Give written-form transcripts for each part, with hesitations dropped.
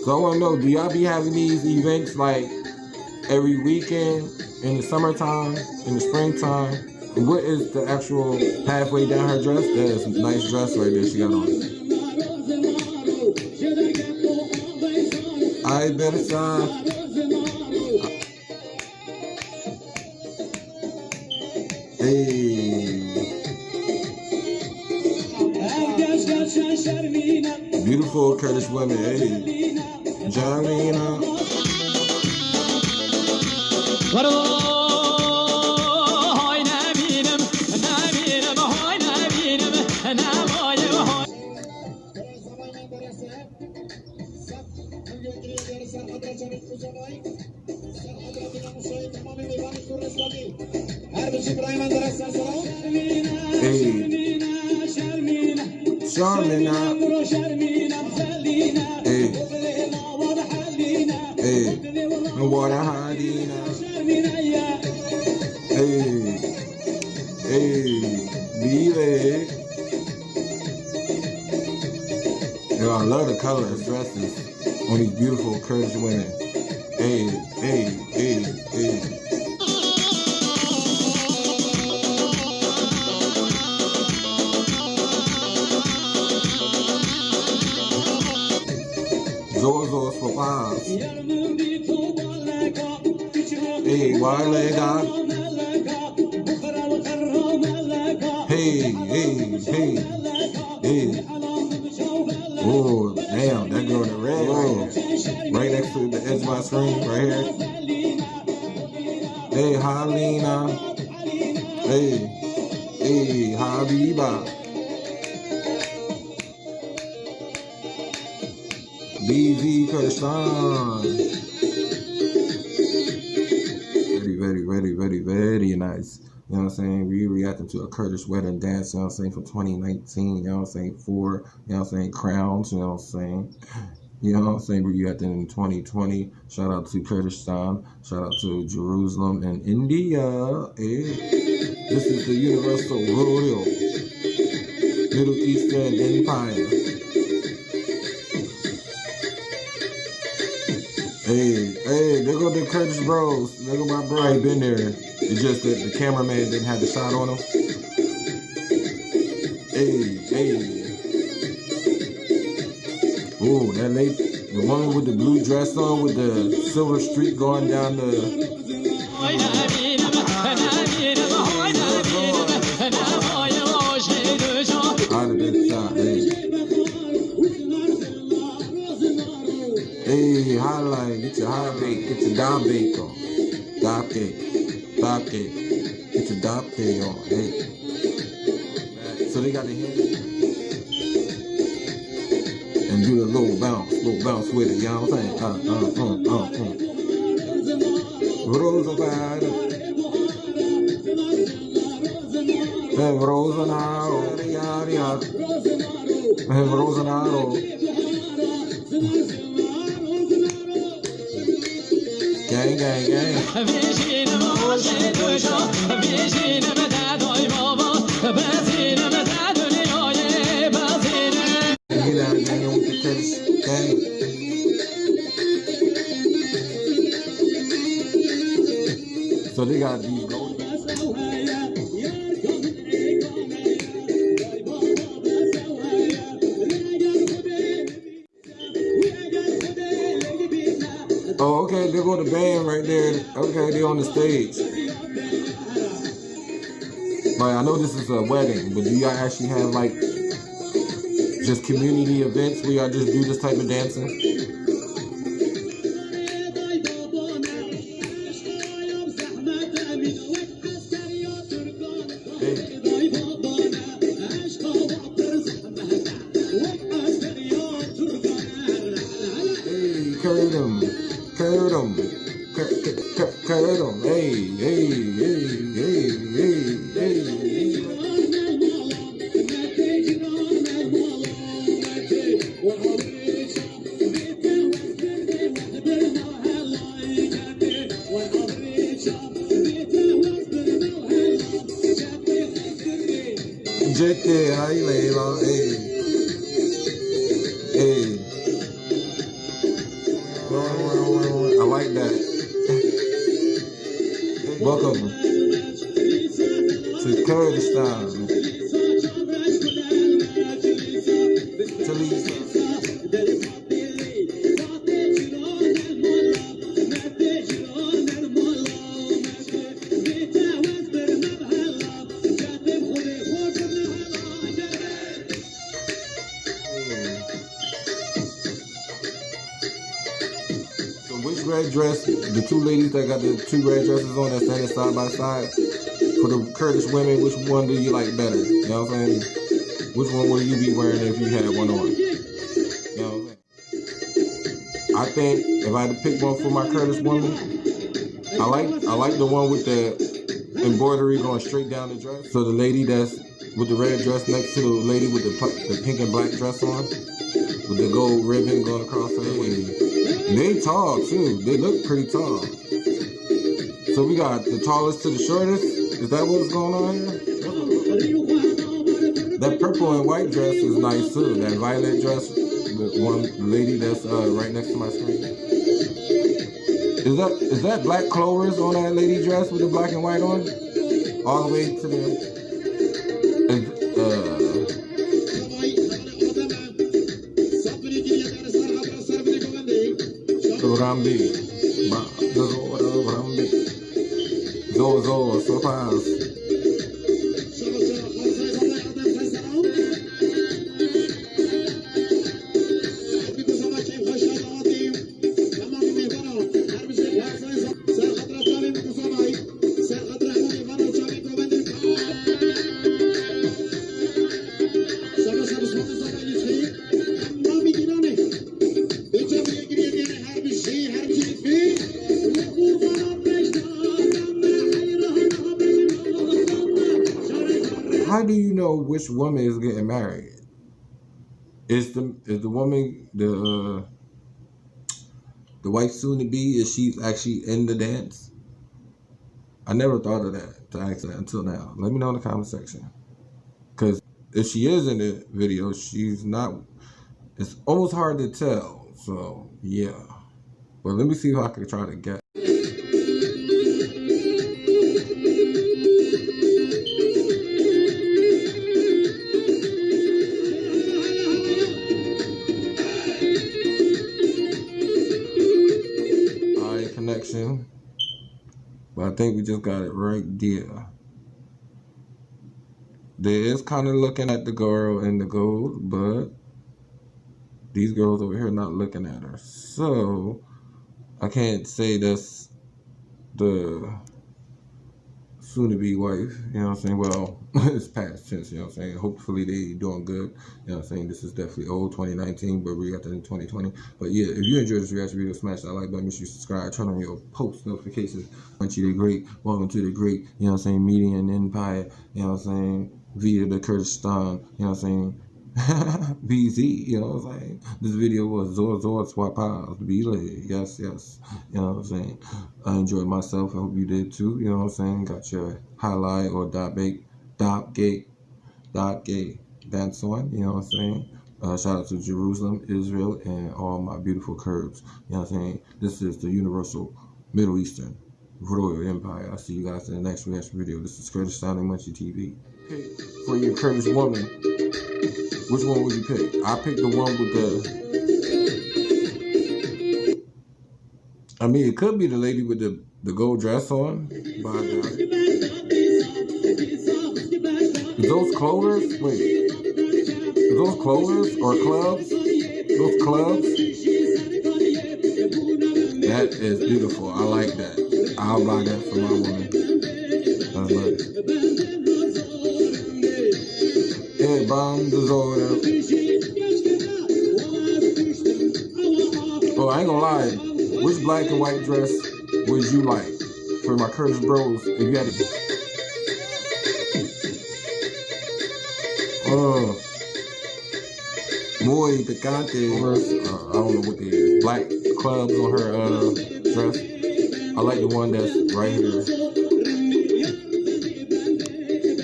So I want to know, do y'all be having these events like every weekend in the summertime, in the springtime? And what is the actual halfway down her dress? That is a nice dress right there she got on. I better sign. Hey. Beautiful Kurdish women. Hey. Jarina. Sharmina. Hey. Hey. Water Hadina. Hey. Hey. Be Yo, I love the color of dresses on these beautiful Kurdish women. Hey, hey, hey, hey. Zor for five. Hey, Walega. Hey, hey, hey, hey. Oh, damn, that girl in the red. Oh, right next to the edge of my screen, right here. Hey, Halina. Hey, hey, Habiba. BV Kurdistan. Very nice. You know what I'm saying? We reacting to a Kurdish wedding dance, you know what I'm saying, from 2019, you know what I'm saying, for, you know what I'm saying, crowns, you know what I'm saying. You know what I'm saying? We reacting in 2020. Shout out to Kurdistan. Shout out to Jerusalem and India. Hey. This is the Universal Royal Middle Eastern Empire. Hey, hey, there go the Kurdish bros. There go my bro. I ain't been there. It's just that the cameraman didn't have the shot on him. Hey, hey. Ooh, that lady, the woman with the blue dress on with the silver streak going down the... Out of this side, hey. Hey, highlight, get your high bake, get your dab bake on. Dab cake, get your dab cake on, hey. So they got the hand and do a little bounce with it, you know what I'm saying? Roosevelt, Rosenaro, Rosenaro. Gang, gang, gang. So they got these golden. Oh, okay, there go the band right there. Okay, they're on the stage. Like, I know this is a wedding, but do y'all actually have, like, just community events where y'all just do this type of dancing? Hey. Hey, Kurdum. Hey, hey, hey, hey, hey, hey. Jete, ay, Leila, hey. Hey. Welcome to Kurdistan. Which red dress, the two ladies that got the two red dresses on that standing side by side, for the Kurdish women, which one do you like better? You know what I'm saying? Which one would you be wearing if you had one on? You know what I'm saying? I think if I had to pick one for my Kurdish woman, I like the one with the embroidery going straight down the dress. So the lady that's with the red dress next to the lady with the pink and black dress on, with the gold ribbon going across her head. They tall too. They look pretty tall. So we got the tallest to the shortest. Is that what's going on here? That purple and white dress is nice too. That violet dress, the one lady that's right next to my screen. Is that black clovers on that lady dress with the black and white on? All the way to the Rambi, Zo, so fast. How do you know which woman is getting married? Is the woman the wife soon to be? Is she actually in the dance? I never thought of that to ask that until now. Let me know in the comment section. Because if she is in the video, she's not. It's almost hard to tell. So yeah. But let me see if I can try to get. Connection, but I think we just got it right there. There is kind of looking at the girl in the gold, but these girls over here not looking at her, so I can't say that's the soon-to-be wife, you know what I'm saying? Well, it's past tense, you know what I'm saying? Hopefully they doing good, you know what I'm saying? This is definitely old 2019, but we got that in 2020. But yeah, if you enjoyed this reaction video, smash that like button, make sure you subscribe, turn on your post notifications. Want you the great, welcome to the great, you know what I'm saying, Median Empire, you know what I'm saying, via the Kurdistan, you know what I'm saying, BZ, you know what I'm saying? This video was Zor Swap House, be lit, yes, you know what I'm saying? I enjoyed myself, I hope you did too, you know what I'm saying? Got your highlight or dabke dance on, you know what I'm saying? Shout out to Jerusalem, Israel, and all my beautiful Kurds, you know what I'm saying? This is the Universal Middle Eastern Royal Empire. I'll see you guys in the next reaction video. This is Kurdistan and Munchie TV. For your Kurdish woman, which one would you pick? I picked the one with the... I mean, it could be the lady with the gold dress on. But is those clovers? Wait. Is those clovers or clubs? Those clubs? That is beautiful. I like that. I'll buy that for my woman. That's nice. Oh, I ain't gonna lie. Which black and white dress would you like for my Kurdish bros? If you had to, muy picante. I don't know what they is. Black clubs on her dress. I like the one that's right here.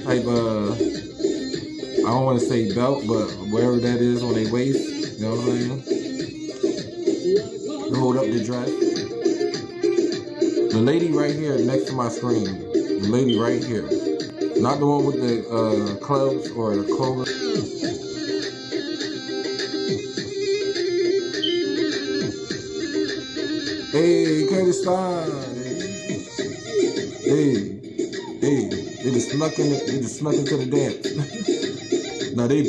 Type I don't want to say belt, but wherever that is on their waist, you know what I'm saying? To hold up the dress. The lady right here next to my screen. The lady right here. Not the one with the clubs or the clover. Hey, Kurdistan. Hey, they just snuck into the dance. Now they